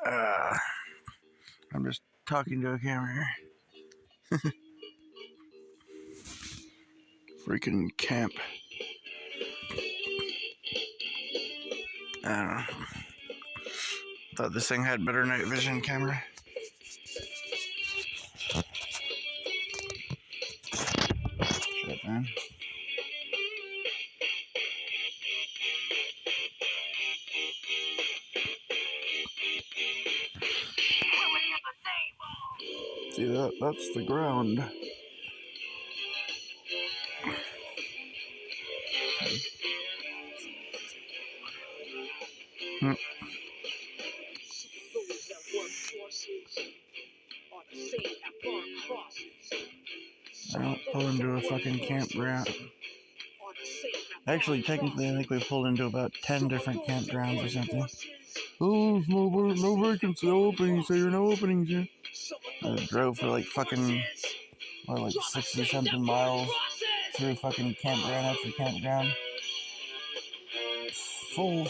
Uh, I'm just talking to a camera here. Freaking camp. I don't know. Thought this thing had better night vision camera. Shit, man. See that? That's the ground. I don't pull into a fucking campground. Actually, technically, I think we pulled into about 10 different campgrounds or something. Oh, nobody can see openings here, no openings here. I drove for like fucking, like 60 something miles through fucking campground after campground. Full.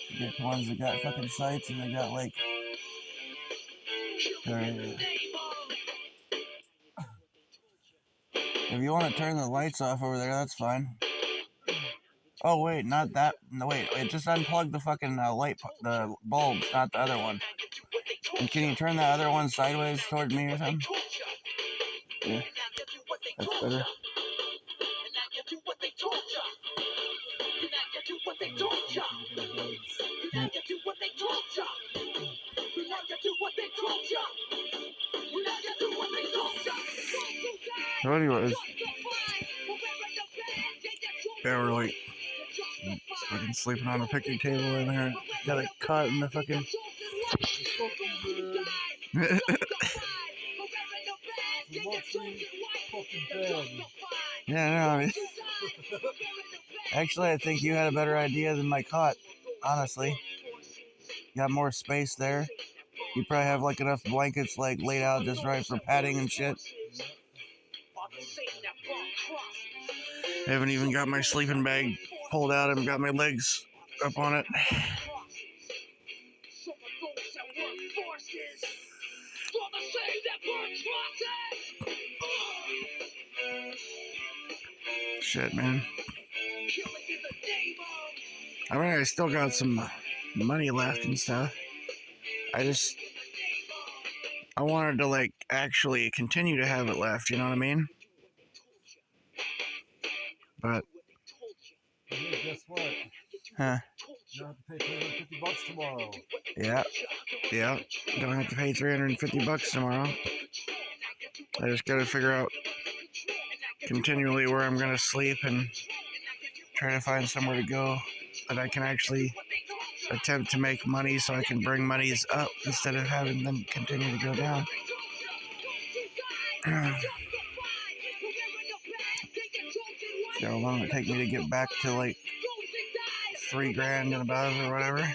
You get the ones that got fucking sites and they got like, if you want to turn the lights off over there, that's fine. Oh wait, not that. No wait, just unplug the fucking the bulbs, not the other one. And can you turn the other one sideways toward me or something? Yeah, that's better. So anyways, yeah, we're like fucking sleeping on a picnic table in there. Got a cot in the fucking. Yeah, no, I mean, actually, I think you had a better idea than my cot. Honestly, you got more space there. You probably have like enough blankets like laid out just right for padding and shit. I haven't even got my sleeping bag pulled out and got my legs up on it. Shit, man. I mean, I still got some money left and stuff. I wanted to like actually continue to have it left, you know what I mean? But guess what? Huh? You have to pay $350 tomorrow. Yeah. Gonna have to pay $350 tomorrow. I just gotta figure out continually where I'm gonna sleep and try to find somewhere to go that I can actually attempt to make money so I can bring monies up instead of having them continue to go down. So how long it take me to get back to like $3,000 and above or whatever?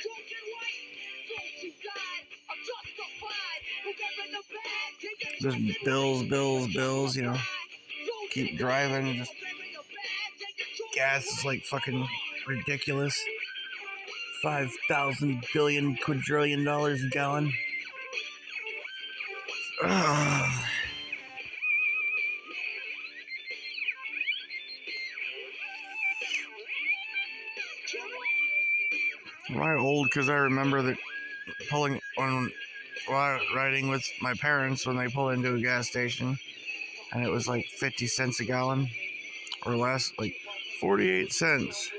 Just bills, you know. Keep driving, just gas is like fucking ridiculous. 5,000 billion quadrillion dollars a gallon. Am I old? Because I remember that pulling on riding with my parents when they pull into a gas station, and it was like 50 cents a gallon or less, like 48 cents.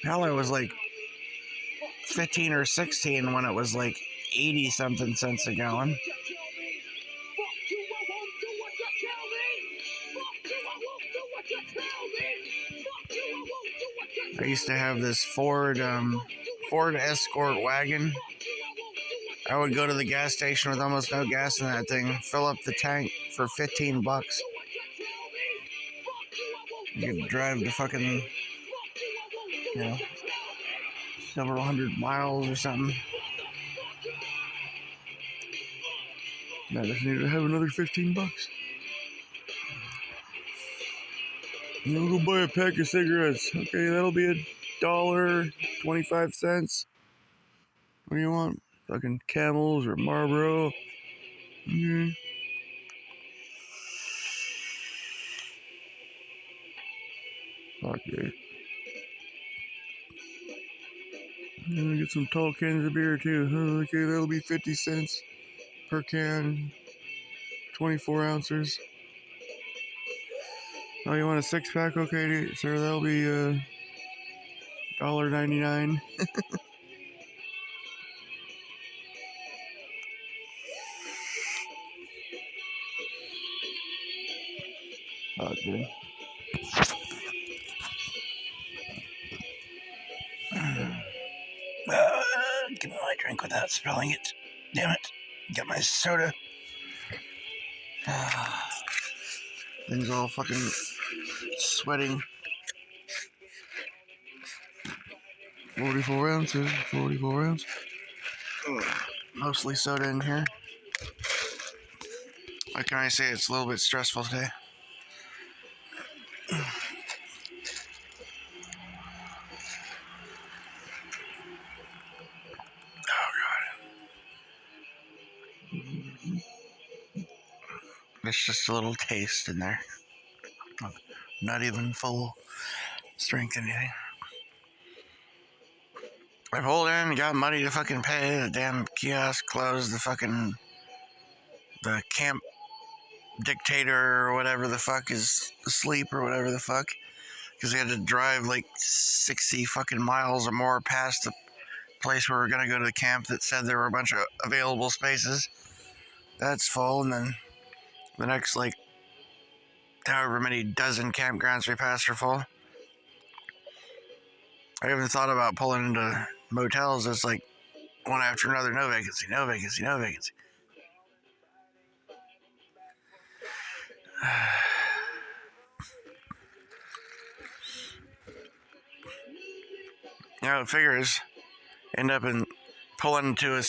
Hell, I was like 15 or 16 when it was like 80 something cents a gallon. I used to have this Ford Escort wagon. I would go to the gas station with almost no gas in that thing, fill up the tank for $15. You could drive to fucking, you know, several hundred miles or something. I just need to have another $15. Go buy a pack of cigarettes. Okay, that'll be $1.25. What do you want? Fucking Camels or Marlboro? Okay. Fuck yeah. Get some tall cans of beer too. Okay, that'll be 50 cents per can. 24 ounces. Oh, you want a 6-pack? Okay, sir, that'll be $1.99. Oh, dude. Give me my drink without spilling it. Damn it. Got my soda. Things all fucking sweating. 44 ounces. 44 ounces. Mostly soda in here. What can I say? It's a little bit stressful today. Oh, God. It's just a little taste in there. Not even full strength anything. I pulled in, got money to fucking pay. The damn kiosk closed. The camp dictator or whatever the fuck is asleep or whatever the fuck. Because we had to drive like 60 fucking miles or more past the place where we were going to go to the camp that said there were a bunch of available spaces. That's full. And then the next, like, however many dozen campgrounds we passed are full. I even thought about pulling into motels. It's like one after another, no vacancy, no vacancy, no vacancy. You know, it figures end up in pulling into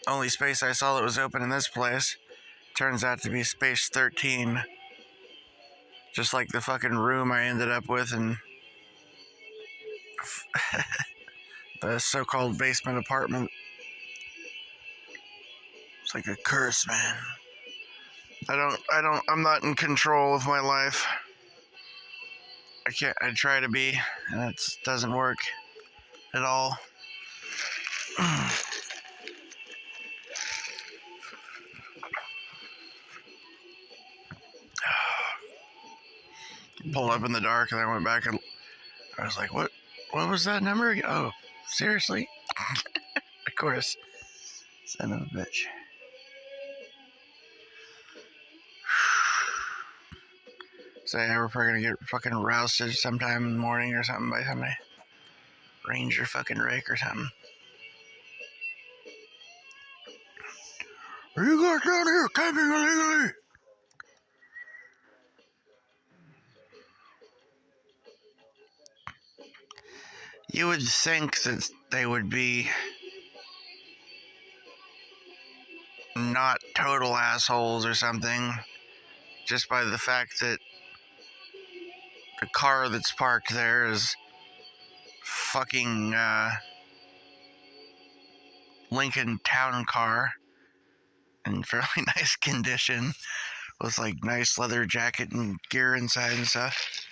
only space I saw that was open in this place. Turns out to be space 13. Just like the fucking room I ended up with in the so-called basement apartment. It's like a curse, man. I'm not in control of my life. I try to be, and it doesn't work at all. Pulled up in the dark, and I went back and I was like, what was that number again? Oh, seriously? Of course. Son of a bitch. Say we're probably gonna get fucking rousted sometime in the morning or something by somebody. Ranger fucking Rick or something. Are you guys down here camping illegally? You would think that they would be not total assholes or something, just by the fact that the car that's parked there is fucking Lincoln Town Car in fairly nice condition with like nice leather jacket and gear inside and stuff.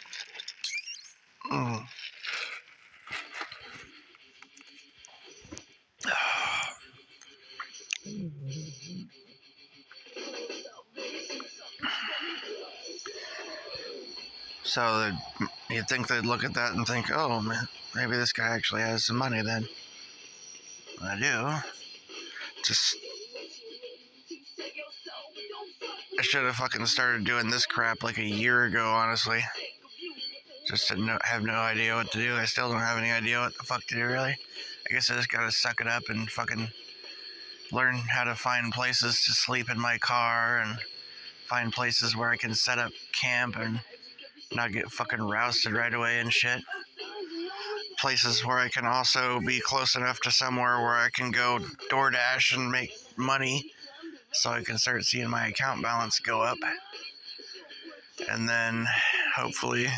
So you'd think they'd look at that and think, oh man, maybe this guy actually has some money then. I do. I should have fucking started doing this crap like a year ago, honestly. Just have no idea what to do. I still don't have any idea what the fuck to do, really. I guess I just gotta suck it up and fucking learn how to find places to sleep in my car and find places where I can set up camp and not get fucking rousted right away and shit. Places where I can also be close enough to somewhere where I can go DoorDash and make money so I can start seeing my account balance go up. And then hopefully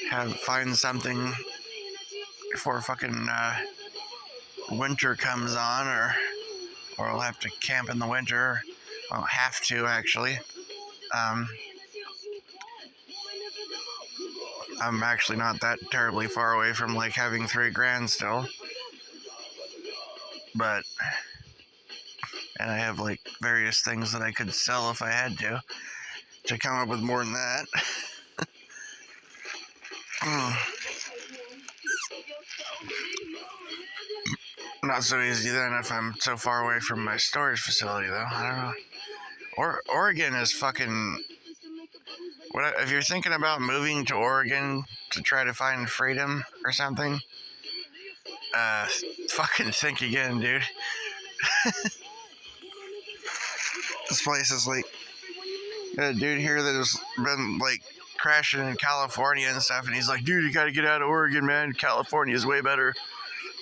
find something before fucking winter comes on, or I'll have to camp in the winter. I'll have to actually. I'm actually not that terribly far away from like having $3,000 still, but and I have like various things that I could sell if I had to come up with more than that. Not so easy then if I'm so far away from my storage facility though. I don't know. Oregon is fucking. What if you're thinking about moving to Oregon to try to find freedom or something? Fucking think again, dude. This place is like, got a dude here that has been like crashing in California and stuff, and he's like, dude, you gotta get out of Oregon, man. California is way better.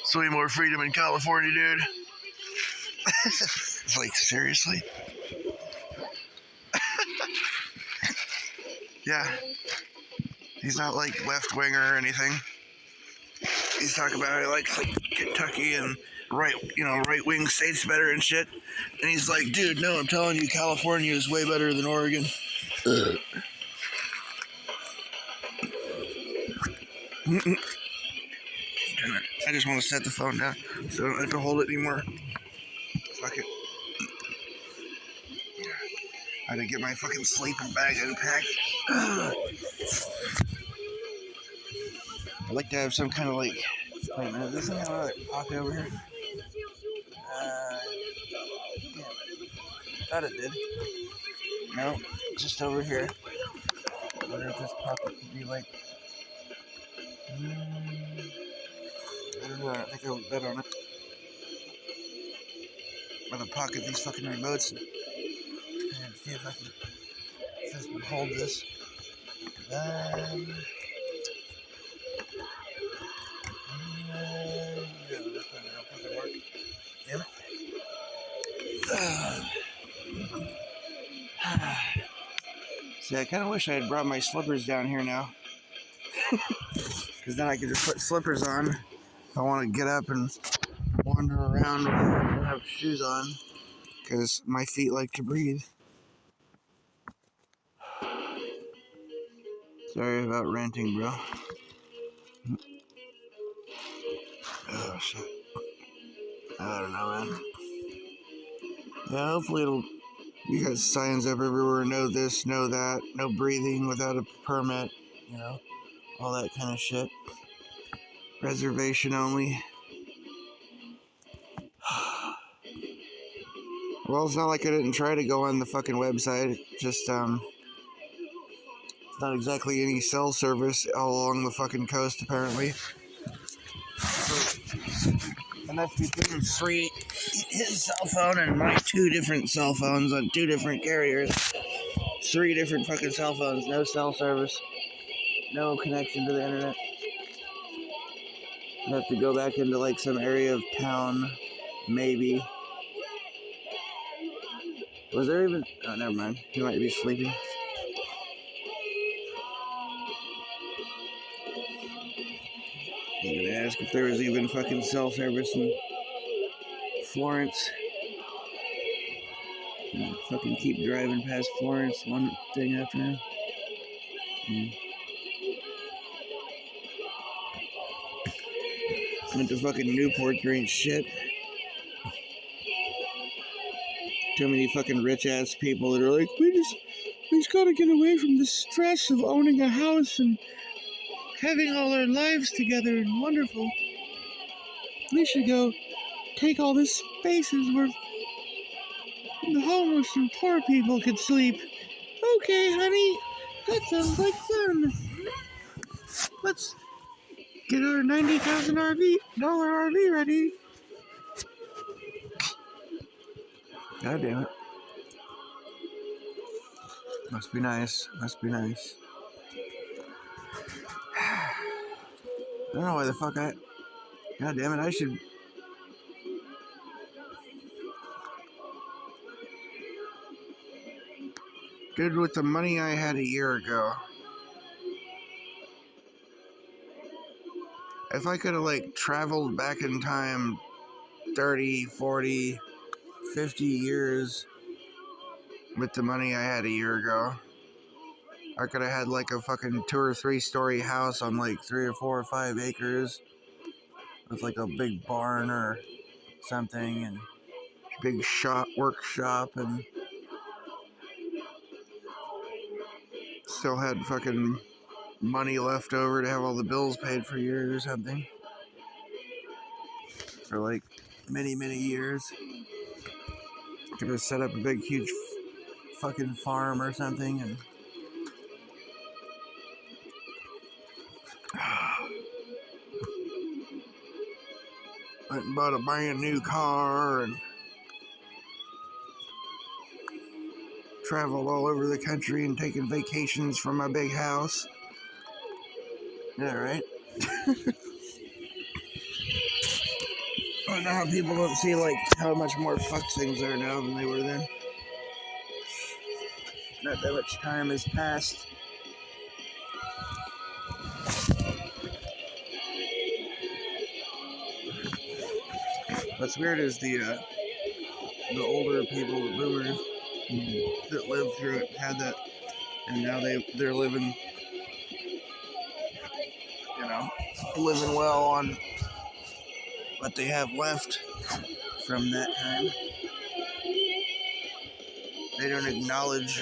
It's way more freedom in California, dude. It's like, seriously? Yeah. He's not like left winger or anything. He's talking about how he likes like Kentucky and right wing states better and shit. And he's like, dude, no, I'm telling you, California is way better than Oregon. I just want to set the phone down so I don't have to hold it anymore. Fuck it. I had to get my fucking sleeping bag unpacked. I'd like to have some kind of like. Wait a minute, does this have another pocket over here? Yeah. Thought it did. No, just over here. I wonder if this pocket could be like. I don't know, I think I would bet on it. I'm gonna pocket these fucking remotes and see if I can. If this would hold this. See, I kind of wish I had brought my slippers down here now. Because then I could just put slippers on if I want to get up and wander around and have shoes on. Because my feet like to breathe. Sorry about ranting, bro. Oh, shit. I don't know, man. Yeah, hopefully it'll. You got signs up everywhere, know this, know that, no breathing without a permit, all that kind of shit. Reservation only. Well, it's not like I didn't try to go on the fucking website, just, not exactly any cell service all along the fucking coast, apparently. And that's between his cell phone and my 2 different cell phones on 2 different carriers. 3 different fucking cell phones, no cell service, no connection to the internet. I have to go back into like some area of town, maybe. Was there even? Oh, never mind. He might be sleeping. I'm gonna ask if there was even fucking cell service in Florence. Fucking keep driving past Florence, one thing after another. Went to fucking Newport, there ain't shit. Too many fucking rich ass people that are like, we just gotta get away from the stress of owning a house and having all our lives together and wonderful. We should go take all the spaces where the homeless and poor people could sleep. Okay, honey, that sounds like fun. Let's get our $90,000 RV ready. God damn it. Must be nice. Must be nice. I don't know why the fuck God damn it, I should. Good with the money I had a year ago. If I could have like traveled back in time 30, 40, 50 years with the money I had a year ago, I could have had like a fucking 2 or 3 story house on like 3 or 4 or 5 acres with like a big barn or something and big workshop, and still had fucking money left over to have all the bills paid for years or something. For like many, many years. Could have set up a big, huge fucking farm or something and went and bought a brand new car and traveled all over the country and taken vacations from my big house. Yeah, right? I don't know how people don't see like how much more fucked things are now than they were then. Not that much time has passed. What's weird is the older people, the boomers that lived through it, had that, and now they're living, you know, living well on what they have left from that time. They don't acknowledge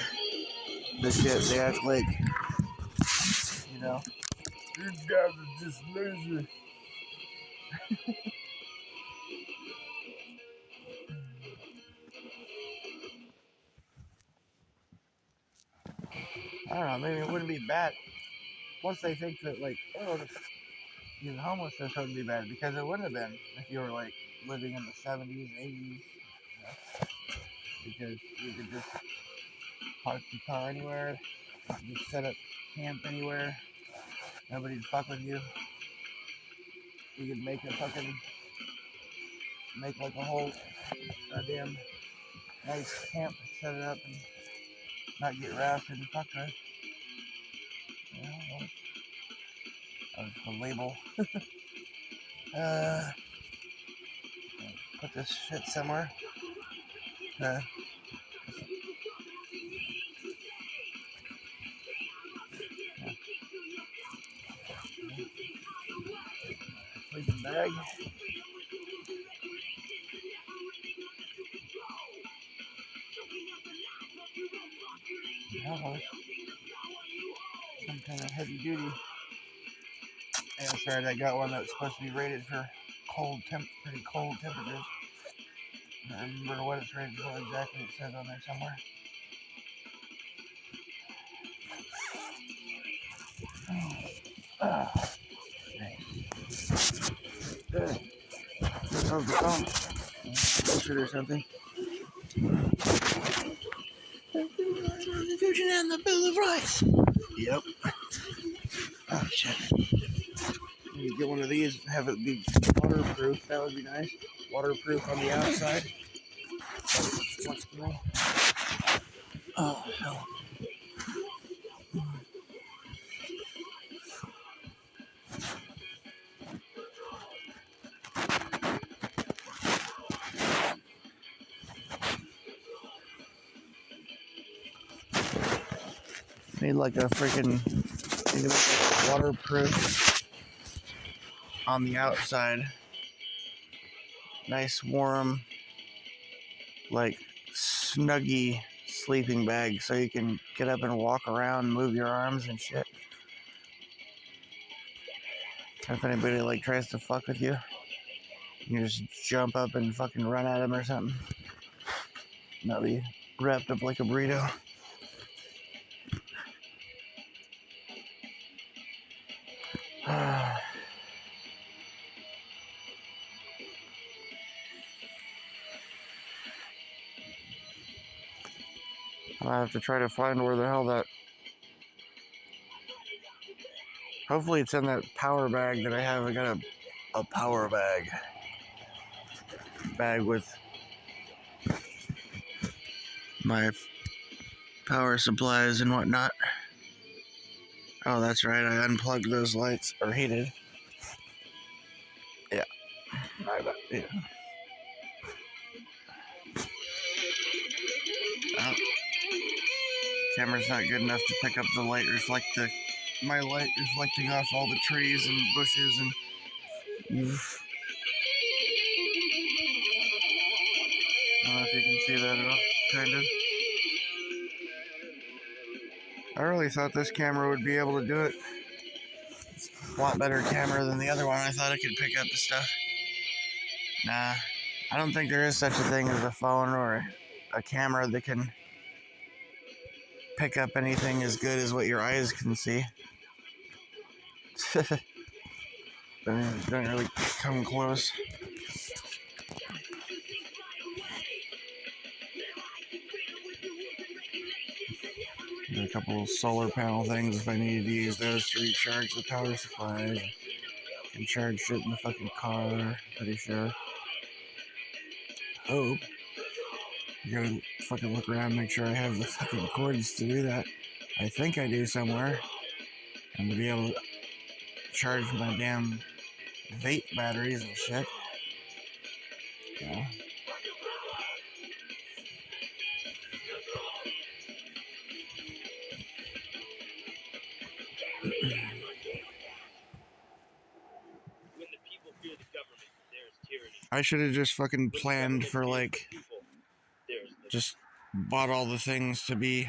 the shit. They act like, you know, these guys are just lazy. I don't know, maybe it wouldn't be bad once they think that, like, oh, homelessness wouldn't be bad, because it wouldn't have been if you were, like, living in the 70s, 80s, you know, because you could just park your car anywhere, just set up camp anywhere, nobody'd fuck with you. You could make like a whole goddamn nice camp, set it up, and not get rousted and fucked with. You know, that was the label. Put this shit somewhere. Uh, Sleeping bag. Oh, some kind of heavy duty. Yeah, that's right. I got one that's supposed to be rated for pretty cold temperatures. I don't remember what it's rated for exactly. It says on there somewhere. Nice. Good. How's the phone? Bullshit or something. Confusion and the Bill of Rights. Yep. Oh shit. You get one of these, have it be waterproof. That would be nice. Waterproof on the outside. Oh hell. Need like a freaking waterproof on the outside. Nice warm, like snuggy sleeping bag so you can get up and walk around, move your arms and shit. If anybody like tries to fuck with you, you just jump up and fucking run at them or something. Not be wrapped up like a burrito. I have to try to find where the hell that. Hopefully it's in that power bag that I have. I got a power bag with my power supplies and whatnot. Oh, that's right. I unplugged those lights, or heated. Yeah. Oh, camera's not good enough to pick up the light my light reflecting off all the trees and bushes and. I don't know if you can see that at all. Kind of. I really thought this camera would be able to do it. It's a lot better camera than the other one. I thought it could pick up the stuff. Nah, I don't think there is such a thing as a phone or a camera that can pick up anything as good as what your eyes can see. Don't really come close. Got a couple of solar panel things if I needed to use those to recharge the power supplies. Can charge shit in the fucking car, pretty sure. Hope. You gotta fucking look around and make sure I have the fucking cords to do that. I think I do somewhere. And to be able to charge my damn vape batteries and shit. Yeah. I should have just fucking planned for like just bought all the things to be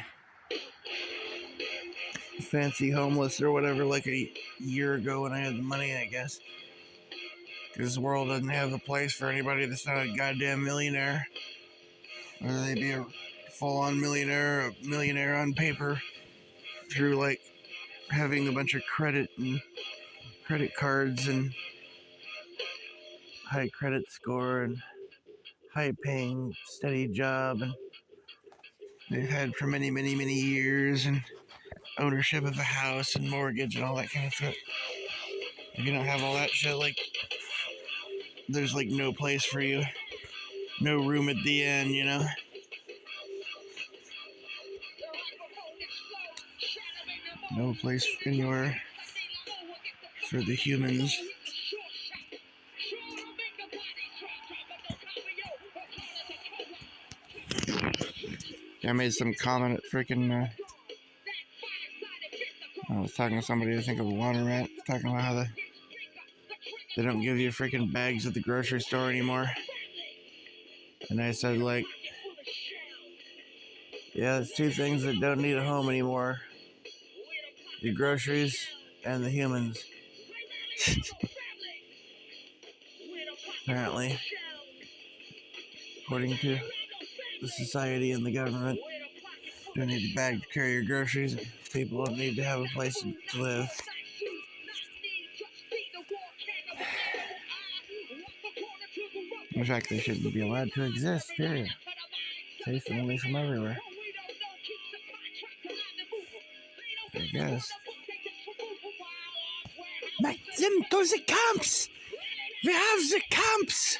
fancy homeless or whatever like a year ago when I had the money, I guess. Because this world doesn't have a place for anybody that's not a goddamn millionaire. Whether they be a full-on millionaire or a millionaire on paper through like having a bunch of credit and credit cards and high credit score and high paying steady job and they've had for many years and ownership of a house and mortgage and all that kind of shit. If you don't have all that shit, like there's like no place for you, no room at the end, you know. No place anywhere for the humans. I made some comment at freaking. I was talking to somebody, I think of a laundromat, talking about how they don't give you freaking bags at the grocery store anymore. And I said, like, yeah, there's two things that don't need a home anymore: the groceries and the humans. Apparently, according to the society and the government, you don't need a bag to carry your groceries. People don't need to have a place to live. In fact, they shouldn't be allowed to exist, period. Chase them away from everywhere. I guess. Make them to the camps! We have the camps!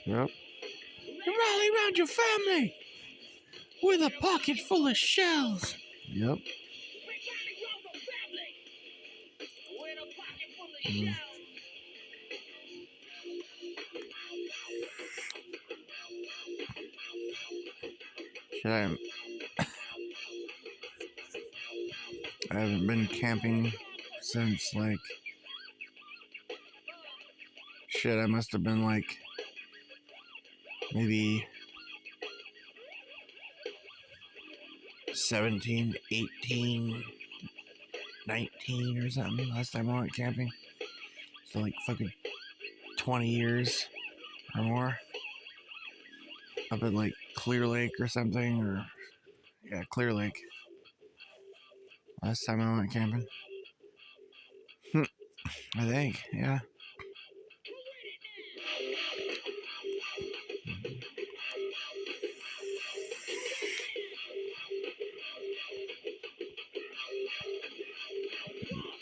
Yep. Rally around your family with a pocket full of shells. Yep. Mm. Shit, I haven't been camping since like shit. I must have been like maybe 17, 18, 19 or something last time I went camping. So like fucking 20 years or more. Up in like Clear Lake or something, or yeah, Clear Lake. Last time I went camping. I think, yeah.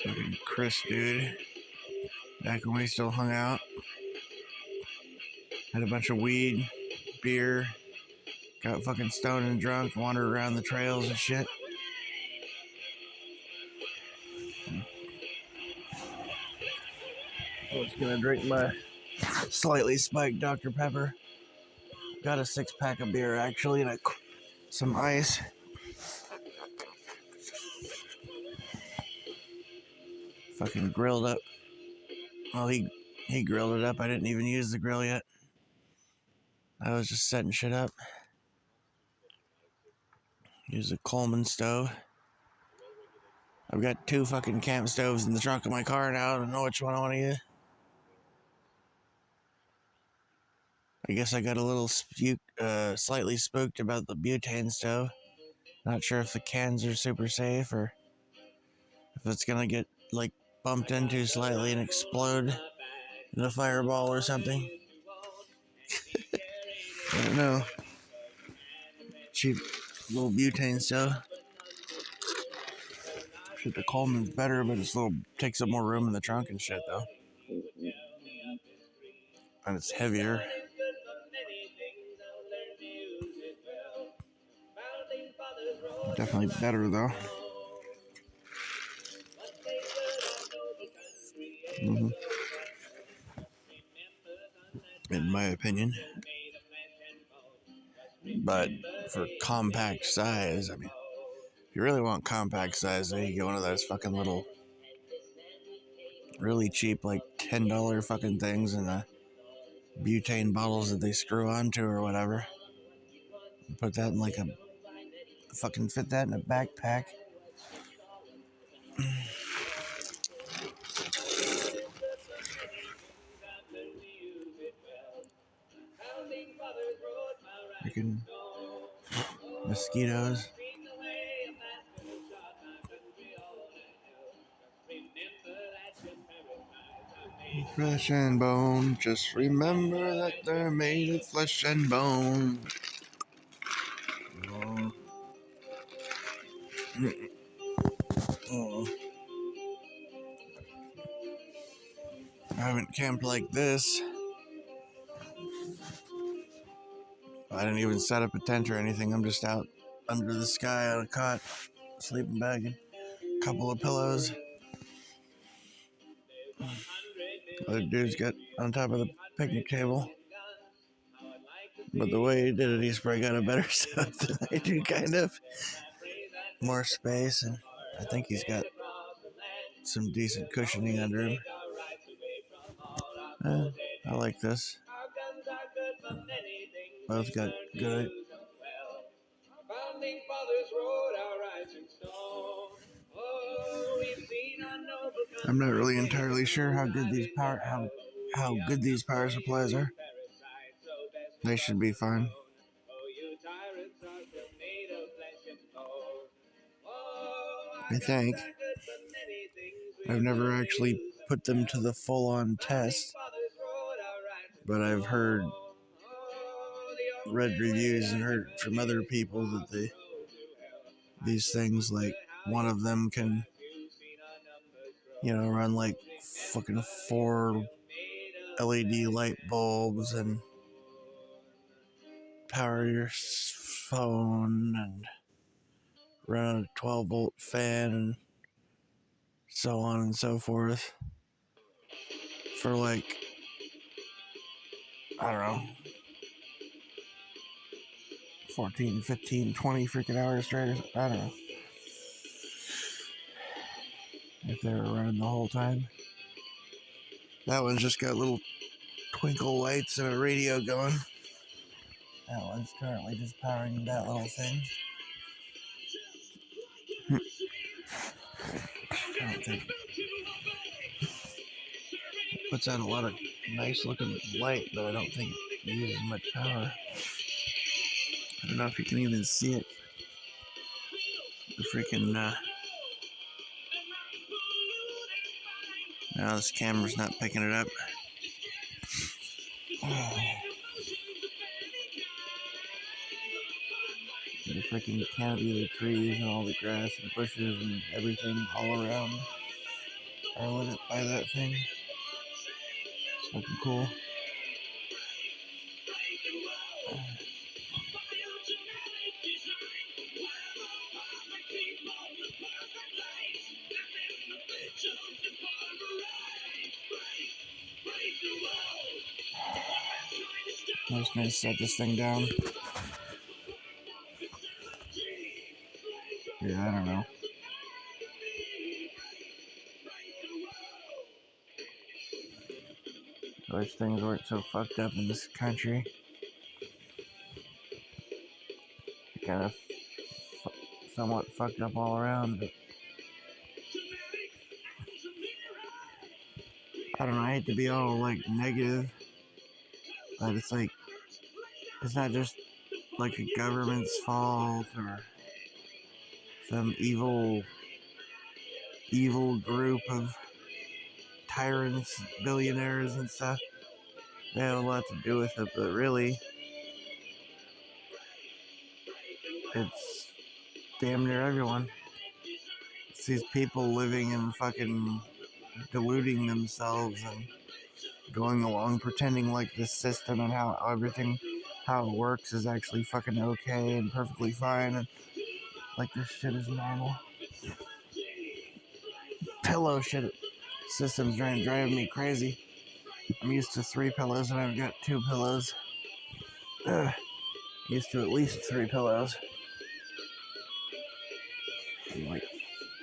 Fucking Chris, dude. Back when we still hung out. Had a bunch of weed, beer, got fucking stoned and drunk, wandered around the trails and shit. I was gonna drink my slightly spiked Dr. Pepper. Got a 6-pack of beer actually, and some ice. Fucking grilled up. Well, he grilled it up. I didn't even use the grill yet. I was just setting shit up. Use a Coleman stove. I've got 2 fucking camp stoves in the trunk of my car now. I don't know which one I want to use. I guess I got a little slightly spooked about the butane stove. Not sure if the cans are super safe or if it's gonna get like bumped into slightly and explode in a fireball or something. I don't know. Cheap little butane stove. Shit, the Coleman's better, but it's takes up more room in the trunk and shit though. And it's heavier. Definitely better though. In my opinion. But for compact size, I mean, if you really want compact size, then you get one of those fucking little, really cheap, like $10 fucking things in the butane bottles that they screw onto or whatever. Put that in like fucking fit that in a backpack. Freaking mosquitoes. Flesh and bone, just remember that they're made of flesh and bone. Oh. I haven't camped like this. I didn't even set up a tent or anything. I'm just out under the sky on a cot, sleeping bag, and a couple of pillows. Other dudes got on top of the picnic table. But the way he did it, he's probably got a better setup than I do, kind of. More space, and I think he's got some decent cushioning under him. I like this. Both got good. I'm not really entirely sure how good these power supplies are. They should be fine. I think. I've never actually put them to the full-on test, but I've read reviews and heard from other people that these things, like, one of them can, run like fucking 4 LED light bulbs and power your phone and run a 12-volt fan and so on and so forth for like, I don't know, 14, 15, 20 freaking hours straight. I don't know if they were running the whole time. That one's just got little twinkle lights and a radio going. That one's currently just powering that little thing. I don't think it puts out a lot of nice looking light, but I don't think it uses much power. I don't know if you can even see it. The freaking now this camera's not picking it up. The freaking canopy of the trees and all the grass and bushes and everything all around are lit up by that thing. It's fucking cool. I'm just gonna set this thing down. Yeah, I don't know. I wish things weren't so fucked up in this country. Kind of somewhat fucked up all around, but I don't know. I hate to be all like negative, but it's like it's not just like a government's fault or some evil group of tyrants, billionaires, and stuff. They have a lot to do with it, but really, it's damn near everyone. It's these people living in fucking deluding themselves and going along pretending like this system and how how it works is actually fucking okay and perfectly fine, and like this shit is normal. Pillow shit system's trying to drive me crazy. I'm used to 3 pillows and I've got 2 pillows. Ugh. Used to at least 3 pillows. I'm like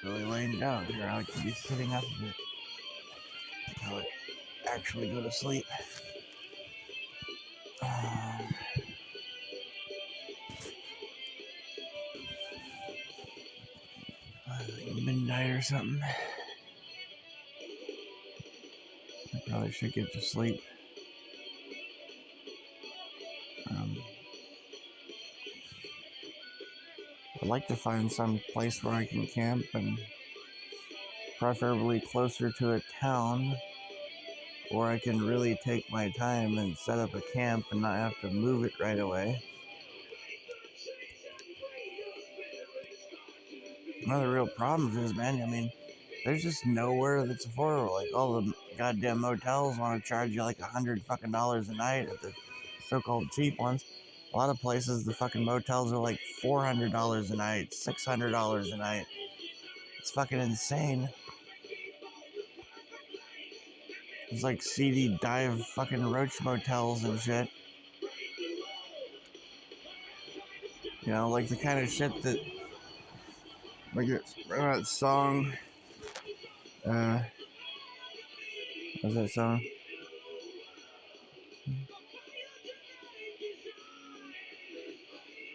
really laying down here. I like to be sitting up a bit. I would actually go to sleep. Midnight or something. I probably should get to sleep. I'd like to find some place where I can camp, and preferably closer to a town where I can really take my time and set up a camp and not have to move it right away. One of the real problems is, man, I mean, there's just nowhere that's affordable. Like, all the goddamn motels want to charge you like $100 fucking dollars a night at the so-called cheap ones. A lot of places, the fucking motels are like $400 a night, $600 a night. It's fucking insane. It's like seedy dive fucking roach motels and shit. You know, like the kind of shit that, like that song, what's that song?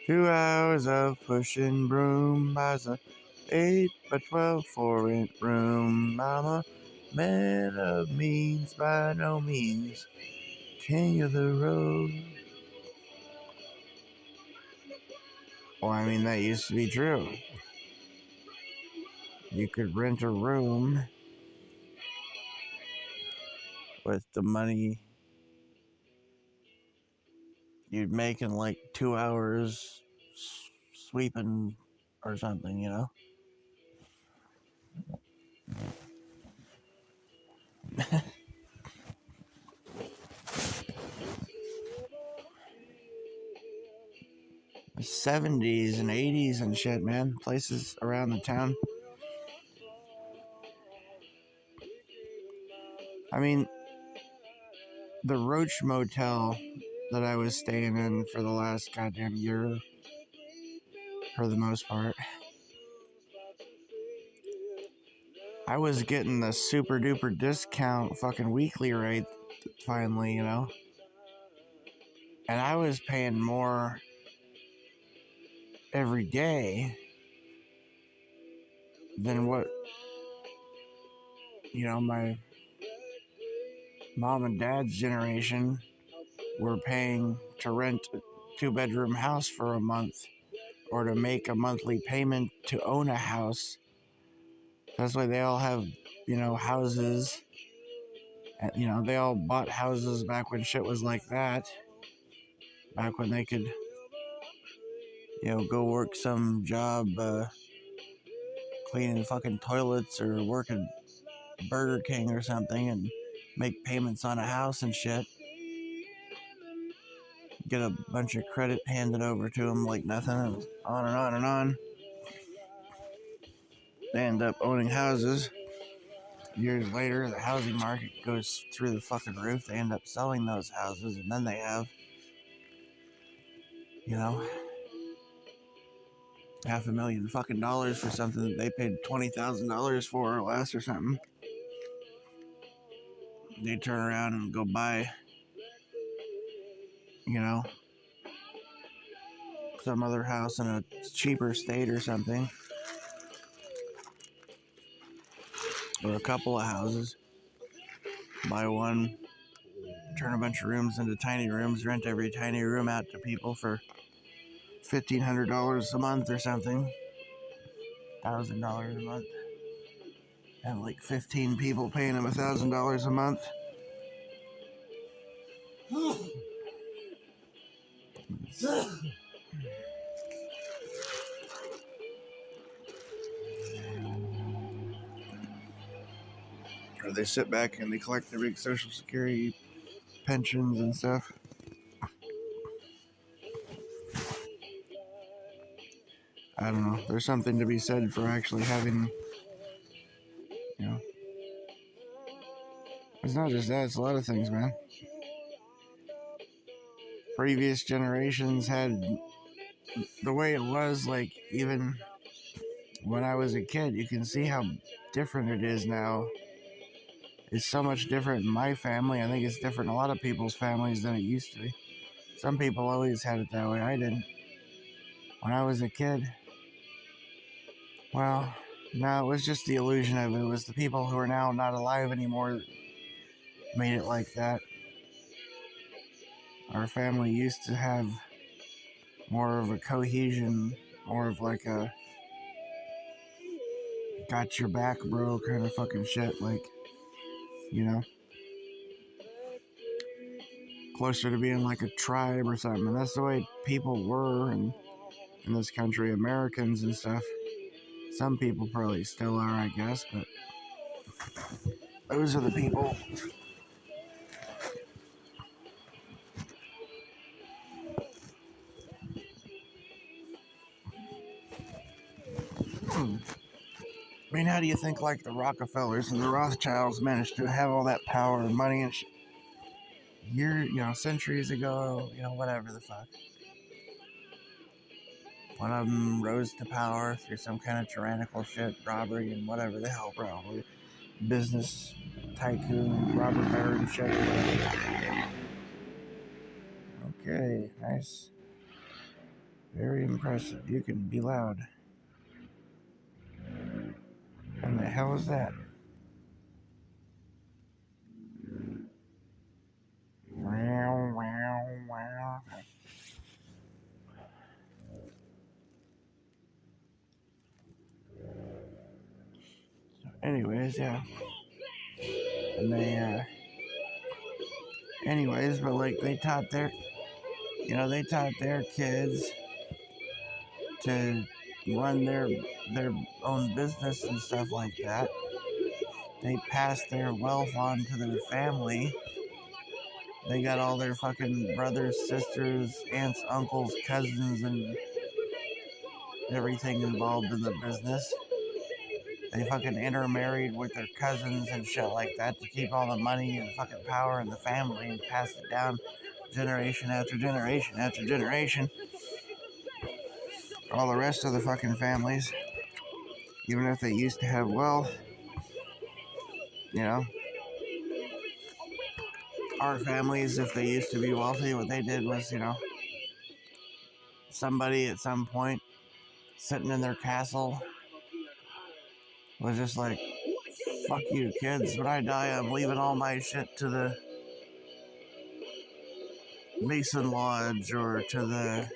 2 hours of pushing broom buys a 8 by 12 4-inch room. I'm a man of means, by no means king of the road. Well, I mean, that used to be true. You could rent a room with the money you'd make in like 2 hours sweeping or something, you know? The 70s and 80s and shit, man. Places around the town. I mean, the Roach Motel that I was staying in for the last goddamn year, for the most part, I was getting the super duper discount fucking weekly rate finally, you know? And I was paying more every day than what, you know, my mom and dad's generation were paying to rent a 2-bedroom house for a month, or to make a monthly payment to own a house. That's why they all have, you know, houses. And, you know, they all bought houses back when shit was like that. Back when they could, you know, go work some job cleaning fucking toilets or working Burger King or something and make payments on a house and shit. Get a bunch of credit handed over to them like nothing, and on and on and on. They end up owning houses. Years later, the housing market goes through the fucking roof. They end up selling those houses, and then they have You know, $500,000 fucking dollars for something that they paid $20,000 for or less or something. They turn around and go buy, you know, some other house in a cheaper state or something, or a couple of houses, buy one, turn a bunch of rooms into tiny rooms, rent every tiny room out to people for $1,500 a month or something, $1,000 a month, and like 15 people paying them $1,000 a month. Or they sit back and they collect their big Social Security pensions and stuff. I don't know. There's something to be said for actually having, you know. It's not just that, it's a lot of things, man. Previous generations had the way it was, like, even when I was a kid, you can see how different it is now. It's so much different in my family. I think it's different in a lot of people's families than it used to be. Some people always had it that way. I didn't. When I was a kid, well, no, it was just the illusion of it. It was the people who are now not alive anymore that made it like that. Our family used to have more of a cohesion, more of like a got your back, bro, kind of fucking shit. Like, you know, closer to being like a tribe or something. And that's the way people were in this country, Americans and stuff. Some people probably still are, I guess, but those are the people. I mean, how do you think like the Rockefellers and the Rothschilds managed to have all that power and money and shit? Centuries ago, whatever the fuck. One of them rose to power through some kind of tyrannical shit, robbery, and whatever the hell, probably. Business tycoon, robber baron shit. Okay, nice. Very impressive. You can be loud. And the hell is that? Wow, wow, wow. Anyways, yeah. And but like they taught their kids to run their own business and stuff like that. They passed their wealth on to their family. They got all their fucking brothers, sisters, aunts, uncles, cousins, and everything involved in the business. They fucking intermarried with their cousins and shit like that to keep all the money and fucking power in the family and pass it down generation after generation after generation. All the rest of the fucking families, even if they used to have wealth, our families, if they used to be wealthy, what they did was, somebody at some point sitting in their castle was just like, fuck you kids, when I die I'm leaving all my shit to the Mason Lodge or to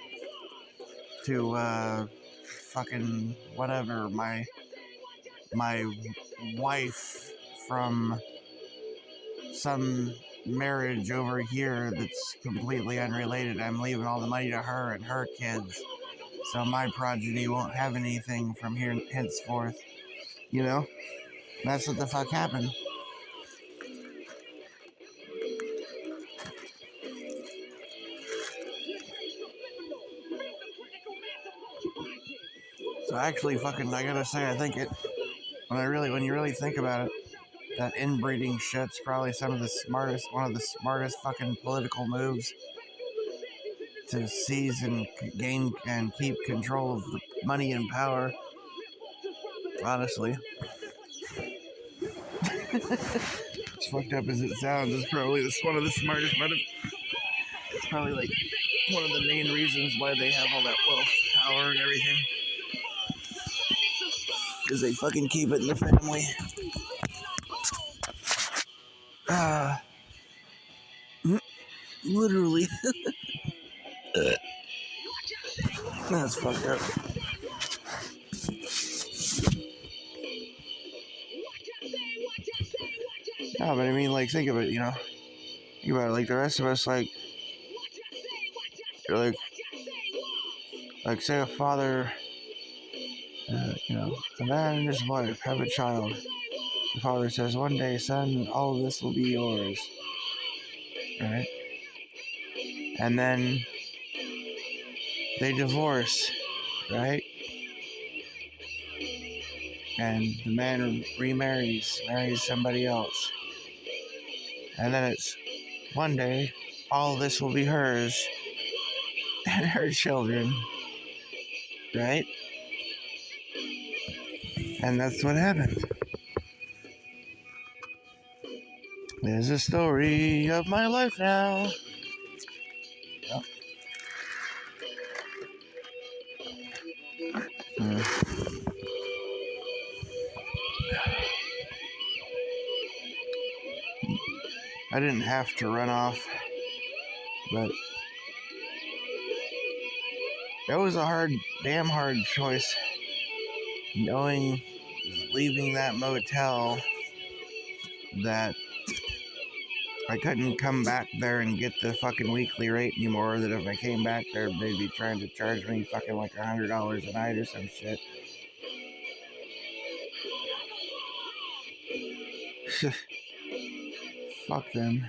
fucking whatever, my wife from some marriage over here that's completely unrelated. I'm leaving all the money to her and her kids, so my progeny won't have anything from here henceforth. That's what the fuck happened. So actually, fucking, I gotta say, I think when you really think about it, that inbreeding shit's probably one of the smartest fucking political moves to seize and gain and keep control of the money and power. Honestly, as fucked up as it sounds, it's probably one of the smartest it's probably like one of the main reasons why they have all that wealth, power, and everything. Because they fucking keep it in their family. Literally. That's fucked up. No, but I mean, like, think of it, Think about it, like, the rest of us, like, like, say a father, a man and his wife have a child. The father says, one day, son, all of this will be yours. Right? And then they divorce, right? And the man marries somebody else. And then it's, one day, all this will be hers and her children, right? And that's what happened. There's a story of my life now. Yep. I didn't have to run off, but that was a damn hard choice. Leaving that motel, that I couldn't come back there and get the fucking weekly rate anymore. That if I came back there, they'd be trying to charge me fucking like $100 a night or some shit. Fuck them.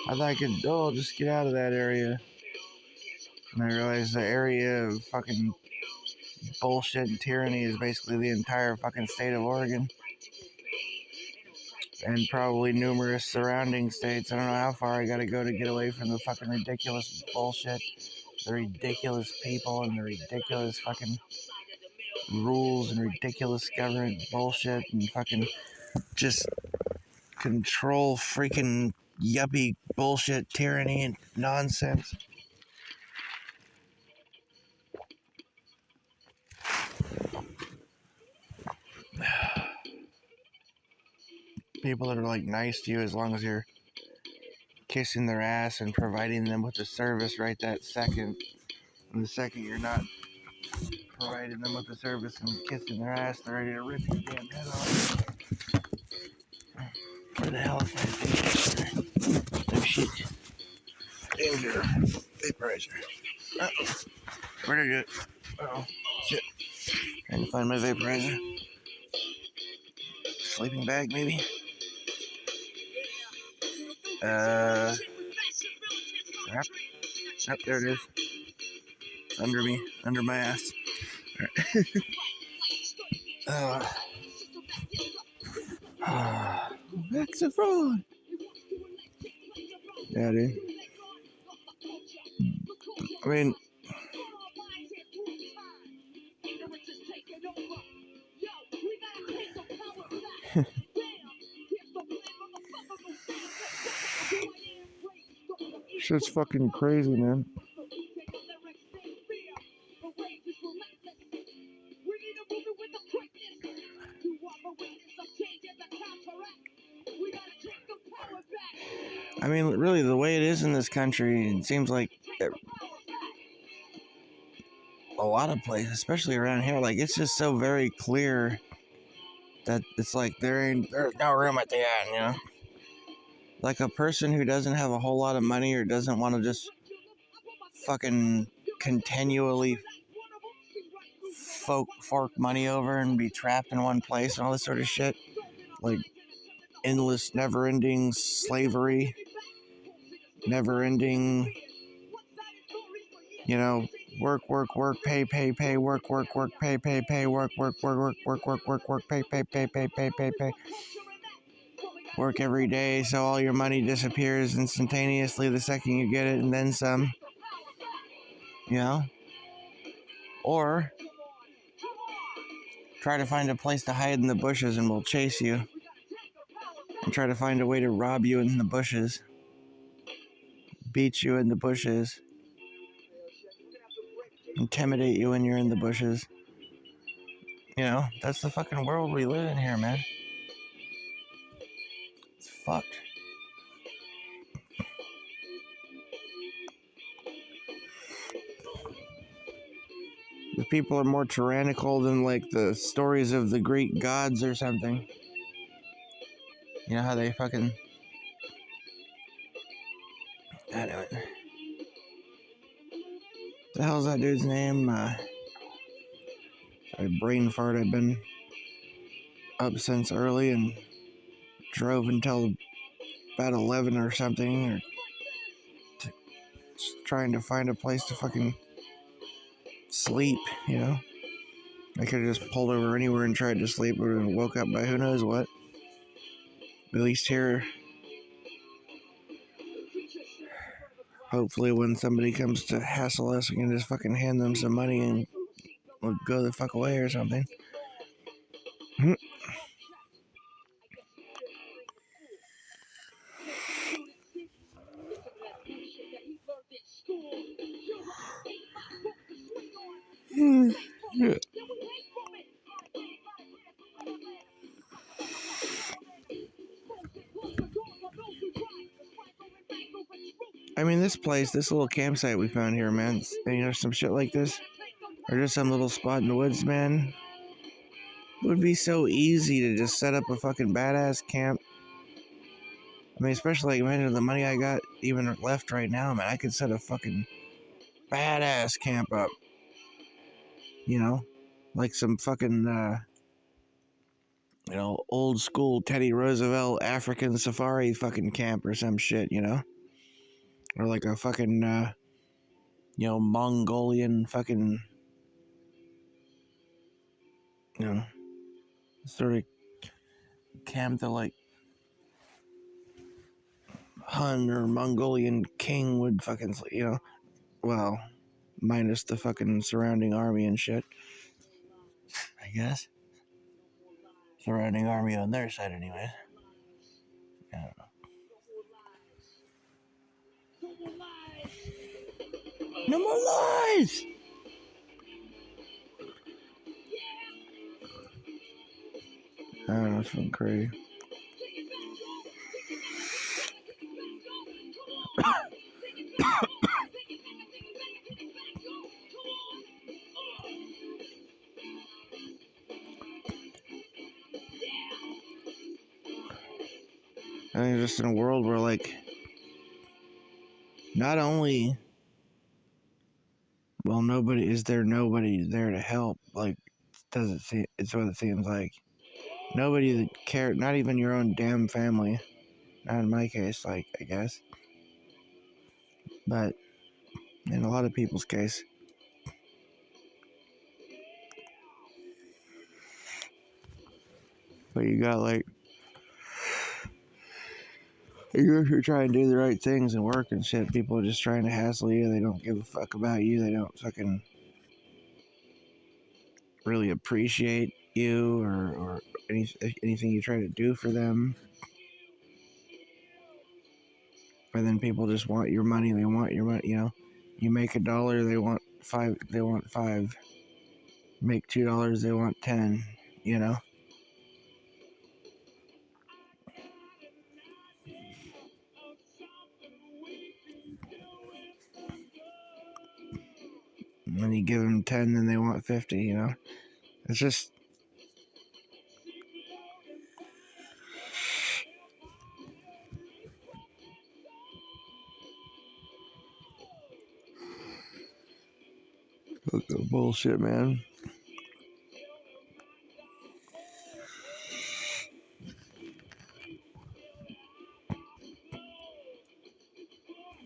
I thought I could, just get out of that area. And I realized the area of fucking bullshit and tyranny is basically the entire fucking state of Oregon. And probably numerous surrounding states. I don't know how far I gotta go to get away from the fucking ridiculous bullshit, the ridiculous people, and the ridiculous fucking rules and ridiculous government bullshit and fucking just control freaking yuppie bullshit, tyranny, and nonsense. People that are like nice to you as long as you're kissing their ass and providing them with the service right that second. And the second you're not providing them with the service and kissing their ass, they're ready to rip your damn head off. Where the hell is my vaporizer? Oh shit. Danger. Vaporizer. Uh-oh. Where'd I get it? Oh shit. Trying to find my vaporizer. Sleeping bag, maybe? Yep. Yep, there it is. It's under me, under my ass. That's a fraud. Yeah, dude. I mean, shit's fucking crazy, man. I mean, really, the way it is in this country, it seems like a lot of places, especially around here, like, it's just so very clear that it's like there's no room at the end, Like a person who doesn't have a whole lot of money or doesn't want to just fucking continually fork money over and be trapped in one place and all this sort of shit. Like endless, never-ending slavery, never-ending, you know, work, pay, work, pay, work, pay. Work every day so all your money disappears instantaneously the second you get it and then some, you know? Or try to find a place to hide in the bushes and we'll chase you. And try to find a way to rob you in the bushes. Beat you in the bushes. Intimidate you when you're in the bushes. You know, that's the fucking world we live in here, man. It's fucked. The people are more tyrannical than like the stories of the Greek gods or something. You know how they fucking... I know it. The hell's that dude's name? Sorry, brain fart. I've been up since early and drove until about 11 or something, or trying to find a place to fucking sleep, you know? I could have just pulled over anywhere and tried to sleep, but woke up by who knows what. At least here, hopefully when somebody comes to hassle us, we can just fucking hand them some money and we'll go the fuck away or something. Yeah. I mean, this place, this little campsite we found here, man, and you know, some shit like this, or just some little spot in the woods, man, it would be so easy to just set up a fucking badass camp. I mean, especially like, man, the money I got even left right now, man, I could set a fucking badass camp up. You know, like some fucking, you know, old school Teddy Roosevelt African safari fucking camp or some shit, you know? Or like a fucking, you know, Mongolian fucking, you know, sort of camp that like Hun or Mongolian king would fucking, you know, well, minus the fucking surrounding army and shit, I guess. Surrounding army on their side, anyways. I don't know. No more lies! I don't know, it's fucking crazy. I think just in a world where, like, not only, well, nobody there to help, like, doesn't seem, it's what it seems like. Nobody that cared, not even your own damn family. Not in my case, like, I guess. But in a lot of people's case. But you got, like, even if you're trying to do the right things and work and shit, people are just trying to hassle you. They don't give a fuck about you. They don't fucking really appreciate you or anything you try to do for them. But then people just want your money. They want your money, you know. You make $1, they want five. They want five. Make $2, they want 10. You know. When you give them 10, then they want 50. You know. It's just. Bullshit, man.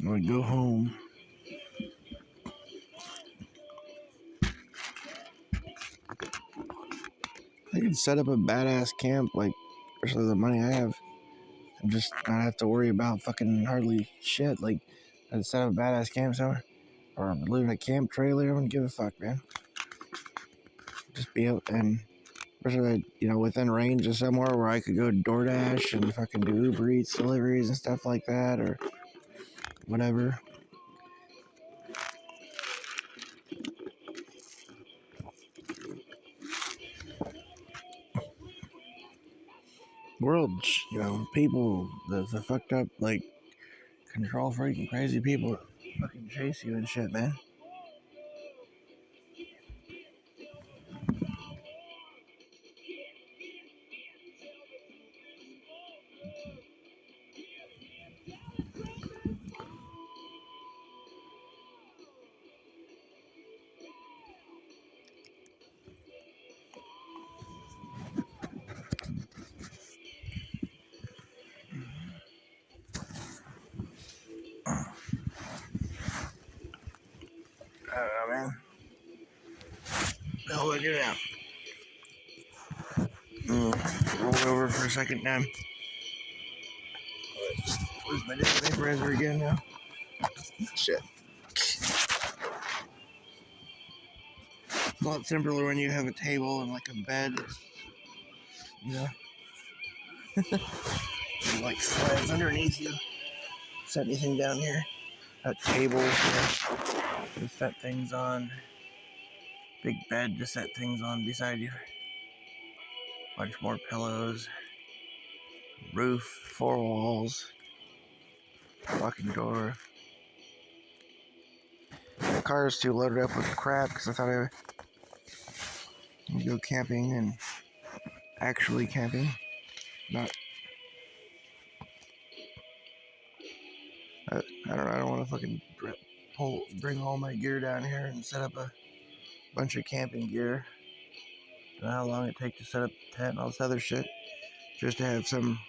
I go home. I'd set up a badass camp, like, especially the money I have, and just not have to worry about fucking hardly shit. Like, I'd set up a badass camp somewhere, or live in a camp trailer. I wouldn't give a fuck, man. Just be out and, especially, within range of somewhere where I could go DoorDash and fucking do Uber Eats deliveries and stuff like that, or whatever. World, people, the fucked up, like, control freak and crazy people fucking chase you and shit, man. I don't know, man. No, look at that. Roll over for a second time. Where's my vaporizer again now? Shit. It's a lot simpler when you have a table and like a bed. Yeah. And, like, sleds underneath you. Set anything down here. A table to set things on. Big bed to set things on beside you. Bunch more pillows. Roof, 4 walls. Walking door. The car is too loaded up with crap because I thought I would go camping and actually camping. Not. I don't know. I don't want to fucking bring all my gear down here and set up a bunch of camping gear. I don't know how long it takes to set up the tent and all this other shit. Just to have some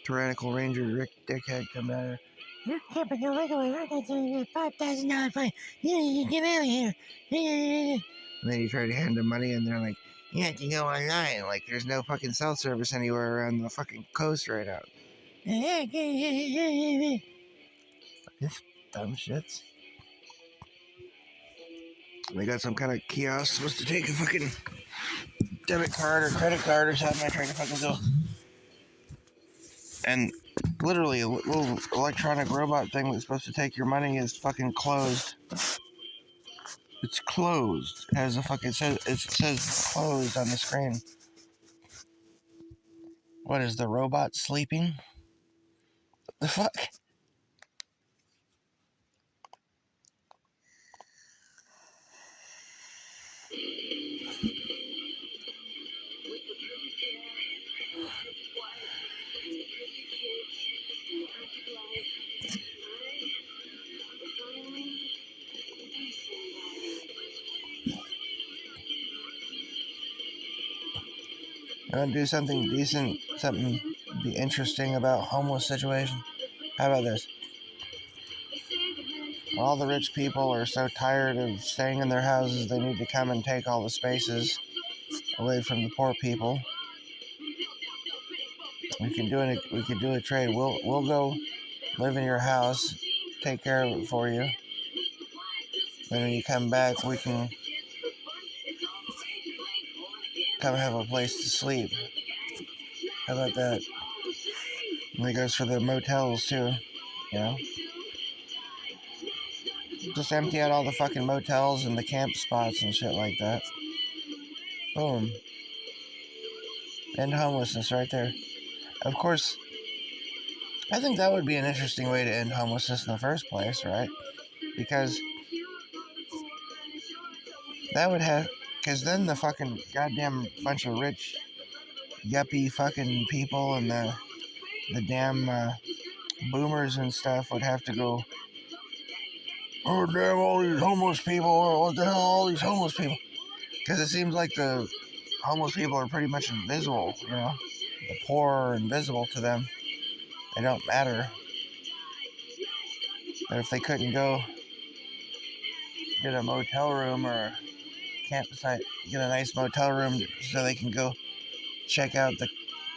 tyrannical ranger Rick dickhead come down here. You're camping illegally. We're going to give you a $5,000 fine. You get out of here. And then you try to hand them money, and they're like, you have to go online. Like, there's no fucking cell service anywhere around the fucking coast right now. This dumb shits. They got some kind of kiosk supposed to take a fucking debit card or credit card or something. I tried to fucking go. And literally, a little electronic robot thing that's supposed to take your money is fucking closed. It's closed. It has a fucking it says closed on the screen. What is the robot sleeping? What the fuck? I want to do something decent, something be interesting about homeless situation. How about this? All the rich people are so tired of staying in their houses, they need to come and take all the spaces away from the poor people. We can do a trade. We'll go live in your house, take care of it for you. Then when you come back, we can come have a place to sleep. How about that? And that goes for the motels too, Just empty out all the fucking motels and the camp spots and shit like that. Boom. End homelessness right there. Of course, I think that would be an interesting way to end homelessness in the first place, right? Because that would have... Because then the fucking goddamn bunch of rich, yuppie fucking people and the damn boomers and stuff would have to go, oh, damn, all these homeless people. What the hell, all these homeless people? Because it seems like the homeless people are pretty much invisible, The poor are invisible to them. They don't matter. But if they couldn't go get a motel room or a campsite, get a nice motel room so they can go check out the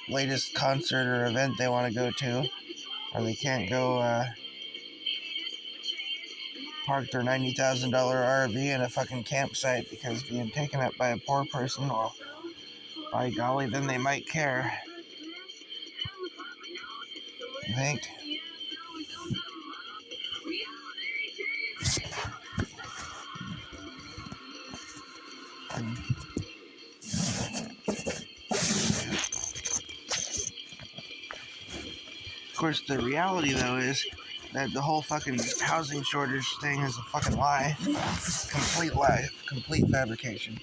latest concert or event they want to go to, or they can't go park their $90,000 RV in a fucking campsite because being taken up by a poor person, well, by golly, then they might care. I think. Of course, the reality, though, is that the whole fucking housing shortage thing is a fucking lie. Complete fabrication.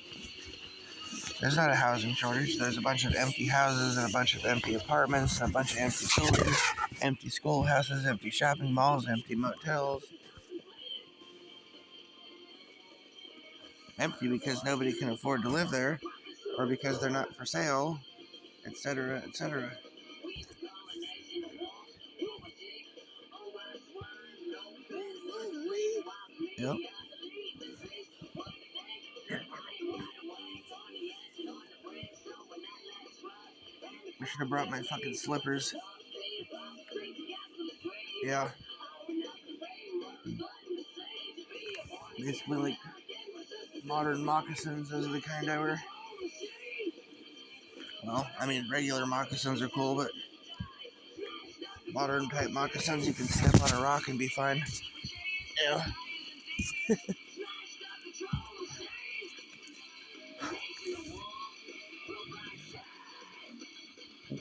There's not a housing shortage. There's a bunch of empty houses and a bunch of empty apartments, and a bunch of empty schools, empty schoolhouses, empty shopping malls, empty motels. Empty because nobody can afford to live there, or because they're not for sale, etc., etc. Yep. I should have brought my fucking slippers. Yeah. Basically like modern moccasins, those are the kind I wear. Well, I mean, regular moccasins are cool, but modern type moccasins, you can step on a rock and be fine. Yeah.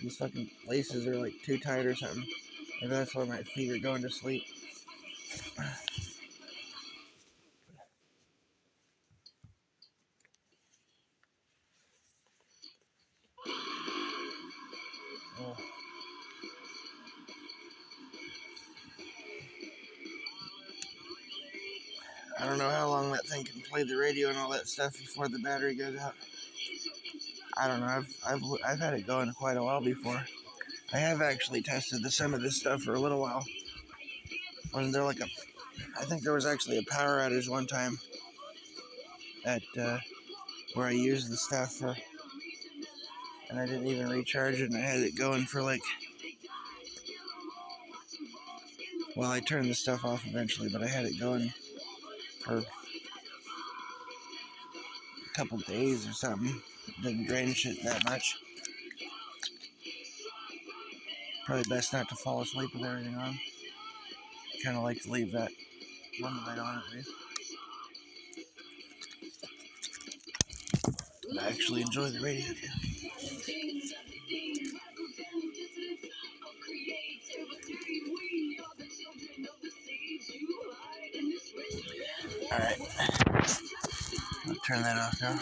These fucking laces are like too tight or something. Maybe that's why my feet are going to sleep. Oh. I don't know how long that thing can play the radio and all that stuff before the battery goes out. I don't know. I've had it going quite a while before. I have actually tested some of this stuff for a little while. When there I think there was actually a power outage one time at where I used the stuff for, and I didn't even recharge it, and I had it going for well, I turned the stuff off eventually, but I had it going for a couple days or something. Didn't drain shit that much. Probably best not to fall asleep with everything on. Kind of like to leave that one light on at least. But I actually enjoy the radio too. Alright. I'll turn that off now.